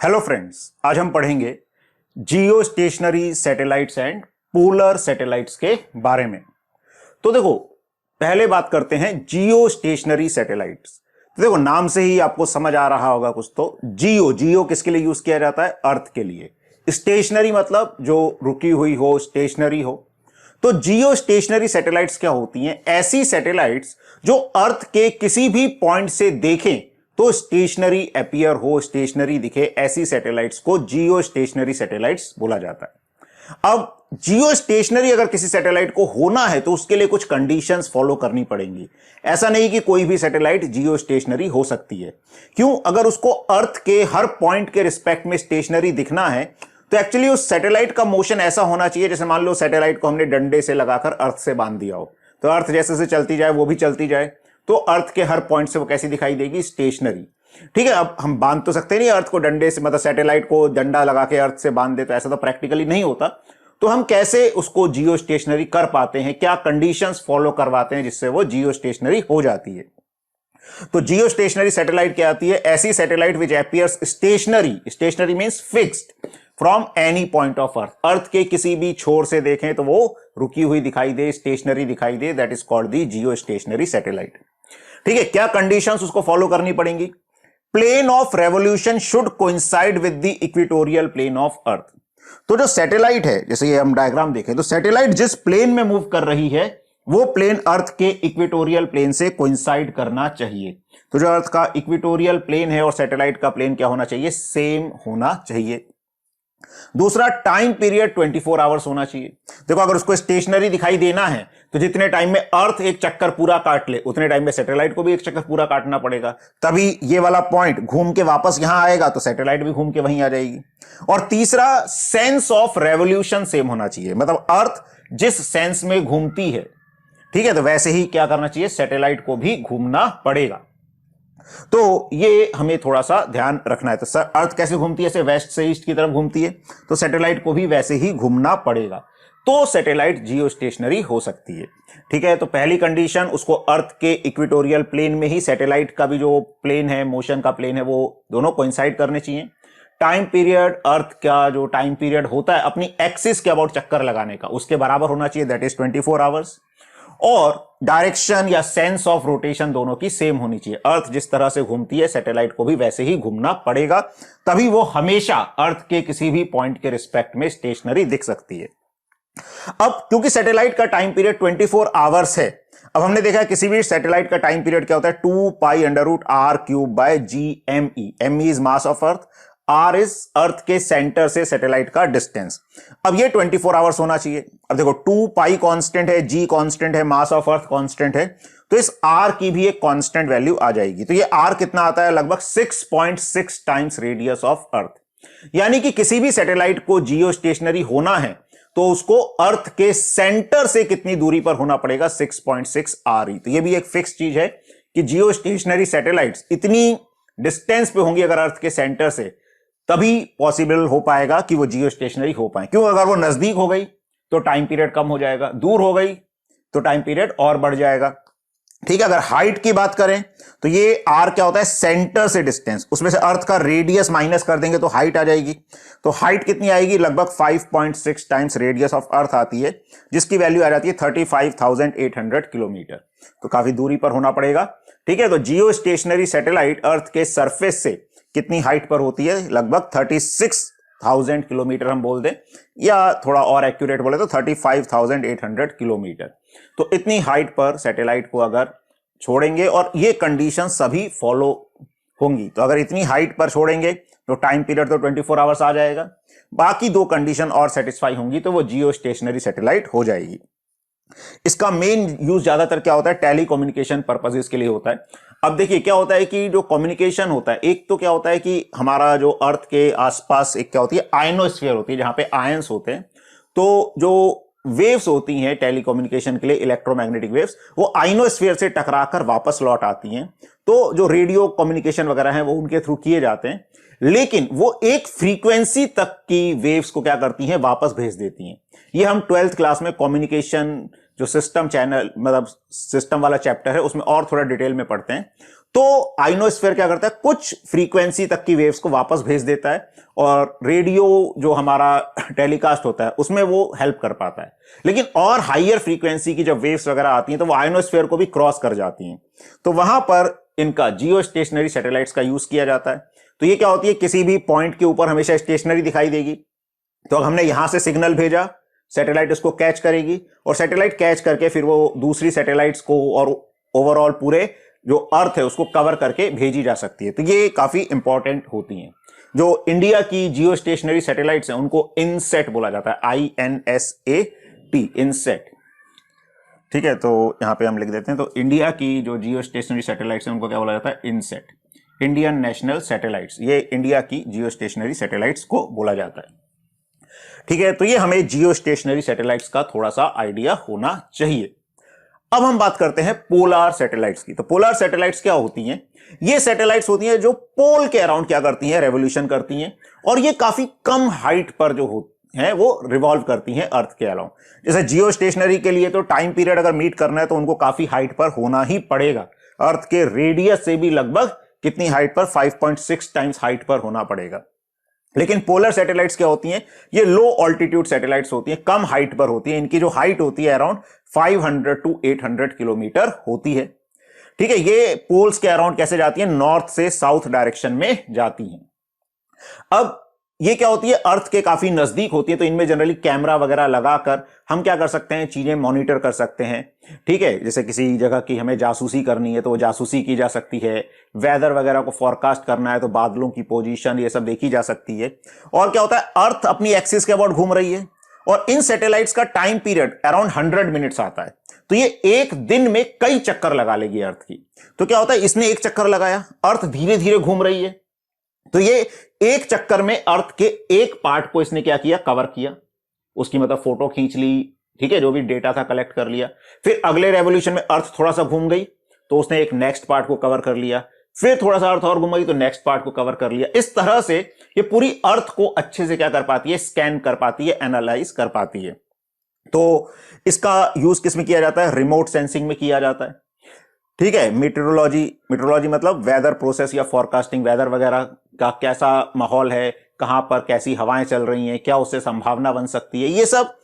Hello friends, आज हम पढ़ेंगे जियो stationery satellites and polar satellites के बारे में। तो देखो, पहले बात करते हैं जियो स्टेशनरी सैटेलाइट्स। तो देखो, नाम से ही आपको समझ आ रहा होगा कुछ। तो जियो जियो किसके लिए यूज किया जाता है? अर्थ के लिए। स्टेशनरी मतलब जो रुकी हुई हो, स्टेशनरी हो। तो जियो स्टेशनरी सैटेलाइट्स क्या होती हैं? ऐसी सैटेलाइट्स जो अर्थ के किसी भी पॉइंट से देखें तो स्टेशनरी अपीयर हो, स्टेशनरी दिखे, ऐसी सैटेलाइट्स को जियो स्टेशनरी सैटेलाइट्स बोला जाता है। अब जियो स्टेशनरी अगर किसी सैटेलाइट को होना है तो उसके लिए कुछ कंडीशंस फॉलो करनी पड़ेंगी। ऐसा नहीं कि कोई भी सैटेलाइट जियो स्टेशनरी हो सकती है। क्यों? अगर उसको अर्थ के हर पॉइंट के रिस्पेक्ट में स्टेशनरी दिखना है तो एक्चुअली उस सैटेलाइट का मोशन ऐसा होना चाहिए, जैसे मान लो सैटेलाइट को हमने डंडे से लगाकर अर्थ से बांध दिया हो, तो अर्थ जैसे से चलती जाए वो भी चलती जाए, तो अर्थ के हर पॉइंट से वो कैसी दिखाई देगी? स्टेशनरी। ठीक है। अब हम बांध तो सकते नहीं अर्थ को डंडे से, मतलब सैटेलाइट को डंडा लगा के अर्थ से बांध दे, तो ऐसा तो प्रैक्टिकली नहीं होता। तो हम कैसे उसको जियो स्टेशनरी कर पाते हैं? क्या कंडीशंस फॉलो करवाते हैं जिससे वो जियो स्टेशनरी हो जाती है? तो जियो स्टेशनरी सैटेलाइट क्या आती है? ऐसी satellite which appears stationary, stationary means fixed from any point of earth. Earth के किसी भी छोर से देखें तो वो रुकी हुई दिखाई दे, स्टेशनरी दिखाई दे, that is called the geostationary satellite. ठीक है। क्या कंडीशंस उसको फॉलो करनी पड़ेंगी? Plane of revolution should coincide with the equatorial plane of earth. तो जो सैटेलाइट है, जैसे ये हम डायग्राम देखें, तो सैटेलाइट जिस प्लेन में मूव कर रही है वो प्लेन अर्थ के इक्वेटोरियल प्लेन से कोइंसाइड करना चाहिए। तो जो अर्थ का इक्वेटोरियल प्लेन है और सैटेलाइट का प्लेन क्या होना चाहिए? सेम होना चाहिए। दूसरा, टाइम पीरियड 24 आवर्स होना चाहिए। देखो, अगर उसको स्टेशनरी दिखाई देना है तो जितने टाइम में अर्थ एक चक्कर पूरा काट ले उतने टाइम में सैटेलाइट को भी एक चक्कर पूरा काटना पड़ेगा, तभी ये वाला पॉइंट घूम के वापस यहां आएगा तो सैटेलाइट भी घूम के वहीं आ जाएगी। और तीसरा, सेंस ऑफ रेवोल्यूशन सेम होना चाहिए, मतलब अर्थ जिस सेंस में घूमती है, ठीक है, तो वैसे ही क्या करना चाहिए? सैटेलाइट को भी घूमना पड़ेगा। तो ये हमें थोड़ा सा ध्यान रखना है। तो सर, अर्थ कैसे घूमती है? ऐसे वेस्ट से ईस्ट की तरफ घूमती है, तो सैटेलाइट को भी वैसे ही घूमना पड़ेगा, तो सैटेलाइट जियो स्टेशनरी हो सकती है। ठीक है। तो पहली कंडीशन, उसको अर्थ के इक्वेटोरियल प्लेन में ही सैटेलाइट का भी जो प्लेन है, मोशन का प्लेन है, वो दोनों कोइंसाइड करने चाहिए। टाइम पीरियड, अर्थ का जो टाइम पीरियड होता है अपनी एक्सिस के अबाउट चक्कर लगाने का, उसके बराबर होना चाहिए, दैट इज 24 आवर्स। और डायरेक्शन या सेंस ऑफ रोटेशन दोनों की सेम होनी चाहिए। अर्थ जिस तरह से घूमती है सैटेलाइट को भी वैसे ही घूमना पड़ेगा, तभी वो हमेशा अर्थ के किसी भी पॉइंट के रिस्पेक्ट में स्टेशनरी दिख सकती है। अब क्योंकि सैटेलाइट का टाइम पीरियड 24 आवर्स है, अब हमने देखा है किसी भी सैटेलाइट का टाइम पीरियड क्या होता है? 2 pi under root R cube by GME। ME is mass of earth, R is earth के सेंटर से सैटेलाइट का डिस्टेंस। अब ये 24 आवर्स होना चाहिए। अब देखो, 2 पाई कांस्टेंट है, जी कांस्टेंट है, मास ऑफ अर्थ कांस्टेंट है, तो इस आर की भी एक कांस्टेंट वैल्यू आ जाएगी। तो ये आर कितना आता है? लगभग 6.6 टाइम्स रेडियस ऑफ अर्थ। यानी कि किसी भी सैटेलाइट को जियो स्टेशनरी होना है तो उसको अर्थ के सेंटर से कितनी दूरी पर होना पड़ेगा? 6.6 आर ही। तो ये भी एक फिक्स चीज है कि जियो स्टेशनरी सैटेलाइट्स इतनी डिस्टेंस पे होंगी अगर अर्थ के सेंटर से, तभी पॉसिबल हो पाएगा कि वो जियो स्टेशनरी हो पाए। क्यों? अगर वो नजदीक हो गई तो टाइम पीरियड कम हो जाएगा, दूर हो गई तो टाइम पीरियड और बढ़ जाएगा। ठीक है। अगर हाइट की बात करें तो ये आर क्या होता है? सेंटर से डिस्टेंस, उसमें से अर्थ का रेडियस माइनस कर देंगे तो हाइट आ जाएगी। तो हाइट कितनी आएगी? लगभग 5.6 टाइम्स रेडियस ऑफ अर्थ आती है, जिसकी वैल्यू आ जाती है 35,800 किलोमीटर। तो काफी दूरी पर होना पड़ेगा। ठीक है। तो जियो स्टेशनरी सैटेलाइट अर्थ के सरफेस से कितनी हाइट पर होती है? लगभग 36,000 किलोमीटर हम बोल दें, या थोड़ा और एक्यूरेट बोले तो 35,800 किलोमीटर। तो इतनी हाइट पर सैटेलाइट को अगर छोड़ेंगे, और ये कंडीशन सभी फॉलो होंगी, तो अगर इतनी हाइट पर छोड़ेंगे तो टाइम पीरियड तो 24 आवर्स आ जाएगा, बाकी दो कंडीशन और सेटिस्फाई होंगी तो वो जियो स्टेशनरी सैटेलाइट हो जाएगी। इसका मेन यूज ज्यादातर क्या होता है? टेलीकम्युनिकेशन पर्पसेस के लिए होता है। अब देखिए क्या होता है कि जो कम्युनिकेशन होता है, एक तो क्या होता है कि हमारा जो अर्थ के आसपास एक क्या होती है? आयनोस्फीयर होती है, जहां पे आयंस होते हैं। तो जो वेव्स होती हैं टेलीकम्युनिकेशन के लिए, इलेक्ट्रोमैग्नेटिक वेव्स, वो आयनोस्फीयर से टकराकर वापस लौट आती हैं। तो जो रेडियो कम्युनिकेशन वगैरह है वो उनके थ्रू किए जाते हैं, लेकिन वो एक फ्रीक्वेंसी तक की वेव्स को क्या करती हैं? वापस भेज देती हैं। ये हम 12th क्लास में कम्युनिकेशन जो सिस्टम चैनल मतलब सिस्टम वाला चैप्टर है उसमें और थोड़ा डिटेल में पढ़ते हैं। तो आइनोस्फीयर क्या करता है, कुछ फ्रीक्वेंसी तक की वेव्स को वापस भेज देता है और रेडियो जो हमारा टेलीकास्ट होता है उसमें वो हेल्प कर पाता है। लेकिन और हाइयर फ्रीक्वेंसी की जब वेव्स वगैरह आती हैं तो वो आइनोस्फीयर को भी क्रॉस कर जाती हैं, तो वहां पर इनका जियो स्टेशनरी सैटेलाइट्स का यूज किया जाता है। तो ये क्या होती है, किसी भी पॉइंट के ऊपर हमेशा स्टेशनरी दिखाई देगी। तो हमने यहां से सिग्नल भेजा, सैटेलाइट इसको कैच करेगी और सैटेलाइट कैच करके फिर वो दूसरी सैटेलाइट्स को और ओवरऑल पूरे जो अर्थ है उसको कवर करके भेजी जा सकती है। तो ये काफी इंपॉर्टेंट होती हैं। जो इंडिया की जियो स्टेशनरी सैटेलाइट्स हैं उनको इनसेट बोला जाता है, INSAT, इनसेट। ठीक है, तो यहां पे हम लिख देते हैं। तो इंडिया की जो जियो स्टेशनरी सैटेलाइट्स हैं उनको क्या बोला जाता है, इनसेट, इंडियन नेशनल सैटेलाइट्स। ये इंडिया की जियो स्टेशनरी सैटेलाइट्स को बोला जाता है। ठीक है, तो ये हमें जियो स्टेशनरी सैटेलाइट्स का थोड़ा सा आइडिया होना चाहिए। अब हम बात करते हैं पोलार सैटेलाइट्स की। तो पोलार सैटेलाइट्स क्या होती हैं, ये सैटेलाइट्स होती हैं जो पोल के अराउंड क्या करती हैं, रेवोल्यूशन करती हैं, और ये काफी कम हाइट पर जो हैं वो रिवॉल्व करती हैं अर्थ के अराउंड। जैसे जियो स्टेशनरी के लिए तो टाइम पीरियड अगर मीट करना है तो उनको काफी हाइट पर होना ही पड़ेगा, अर्थ के रेडियस से भी लगभग कितनी हाइट पर, 5.6 टाइम्स हाइट पर होना पड़ेगा। लेकिन पोलर सैटेलाइट्स क्या होती हैं, ये लो ऑल्टीट्यूड सैटेलाइट्स होती हैं, कम हाइट पर होती हैं। इनकी जो हाइट होती है अराउंड 500 to 800 किलोमीटर होती है। ठीक है, ये पोल्स के अराउंड कैसे जाती हैं, नॉर्थ से साउथ डायरेक्शन में जाती हैं। अब ये क्या होती है, अर्थ के काफी नजदीक होती है, तो इनमें जनरली कैमरा वगैरह लगाकर हम क्या कर सकते हैं, चीजें मॉनिटर कर सकते हैं। ठीक है, जैसे किसी जगह की हमें जासूसी करनी है तो वो जासूसी की जा सकती है, वेदर वगैरह को फोरकास्ट करना है तो बादलों की पोजीशन ये सब देखी जा सकती है। और क्या होता है, अर्थ अपनी एक्सिस के अबाउट घूम रही है और इन सैटेलाइट्स का टाइम पीरियड अराउंड 100 मिनट्स आता है। तो ये एक दिन में कई चक्कर लगा लेगी अर्थ की। तो क्या होता है, इसने एक चक्कर लगाया, अर्थ धीरे धीरे घूम रही है, तो ये एक चक्कर में अर्थ के एक पार्ट को इसने क्या किया, कवर किया, उसकी मतलब फोटो खींच ली। ठीक है, जो भी डेटा था कलेक्ट कर लिया। फिर अगले रेवोल्यूशन में अर्थ थोड़ा सा घूम गई तो उसने एक नेक्स्ट पार्ट को कवर कर लिया, फिर थोड़ा सा अर्थ और घूम गई तो नेक्स्ट पार्ट को कवर कर लिया। इस तरह से ये पूरी अर्थ को अच्छे से क्या कर पाती है, स्कैन कर पाती है, एनालाइज कर पाती है। तो इसका यूज किस में किया जाता है, रिमोट सेंसिंग में किया जाता है। ठीक है, मीटरोलॉजी मतलब वेदर प्रोसेस या फॉरकास्टिंग, वेदर वगैरह का कैसा माहौल है, कहां पर कैसी हवाएं चल रही हैं, क्या उससे संभावना बन सकती है, ये सब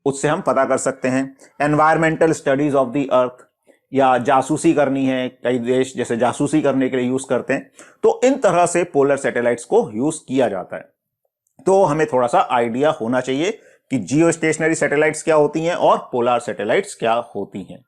उससे हम पता कर सकते हैं। Environmental studies of the earth, या जासूसी करनी है, कई देश जैसे जासूसी करने के लिए यूज करते हैं, तो इन तरह से पोलर सैटेलाइट्स को यूज किया जाता है। तो हमें थोड़ा सा आइडिया होना चाहिए कि जियो स्टेशनरी सैटेलाइट्स क्या होती हैं और पोलर सैटेलाइट्स क्या होती हैं।